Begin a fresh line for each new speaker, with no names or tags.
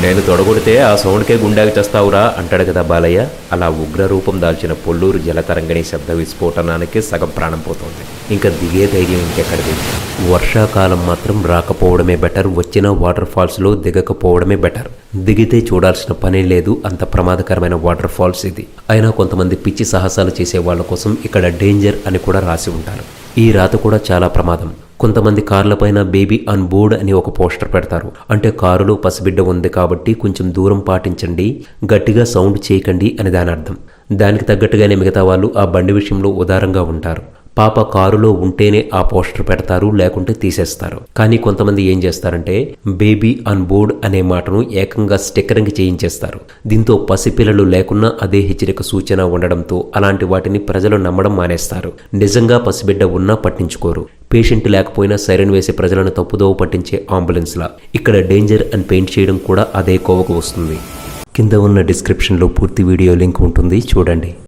నేను తొడగొడితే ఆ సౌండ్కే గుండెకి చేస్తావురా అంటాడు కదా బాలయ్య. అలా ఉగ్ర రూపం దాల్చిన పొల్లూరు జలతరంగిణి శబ్ద విస్ఫోటనానికి సగం ప్రాణం పోతుంది. ఇంకా దిగే ధైర్యం ఇంకెక్కడిది. వర్షాకాలం మాత్రం రాకపోవడమే బెటర్, వచ్చిన వాటర్ ఫాల్స్లో దిగకపోవడమే బెటర్. దిగితే చూడాల్సిన పనే లేదు, అంత ప్రమాదకరమైన వాటర్ ఫాల్స్ ఇది. అయినా కొంతమంది పిచ్చి సాహసాలు చేసే వాళ్ళ కోసం ఇక్కడ డేంజర్ అని కూడా రాసి ఉంటారు. ఈ రాత కూడా చాలా ప్రమాదం. కొంతమంది కార్లపైన బేబీ ఆన్ బోర్డ్ అని ఒక పోస్టర్ పెడతారు. అంటే కారులో పసిబిడ్డ ఉంది కాబట్టి కొంచెం దూరం పాటించండి, గట్టిగా సౌండ్ చేయకండి అని దాని అర్థం. దానికి తగ్గట్టుగానే మిగతా వాళ్ళు ఆ బండి విషయంలో ఉదారంగా ఉంటారు. పాప కారులో ఉంటేనే ఆ పోస్టర్ పెడతారు, లేకుంటే తీసేస్తారు. కానీ కొంతమంది ఏం చేస్తారంటే బేబీ ఆన్ బోర్డ్ అనే మాటను ఏకంగా స్టిక్కరింగ్ చేయించేస్తారు. దీంతో పసిపిల్లలు లేకున్నా అదే హెచ్చరిక సూచన ఉండడంతో అలాంటి వాటిని ప్రజలు నమ్మడం మానేస్తారు. నిజంగా పసిబిడ్డ ఉన్నా పట్టించుకోరు. పేషెంట్ లేకపోయినా సైరన్ వేసి ప్రజలను తప్పుదోవ పట్టించే అంబులెన్స్లా ఇక్కడ డేంజర్ అని పెయింట్ చేయడం కూడా అదే కోవకు వస్తుంది. కింద ఉన్న డిస్క్రిప్షన్లో పూర్తి వీడియో లింక్ ఉంటుంది, చూడండి.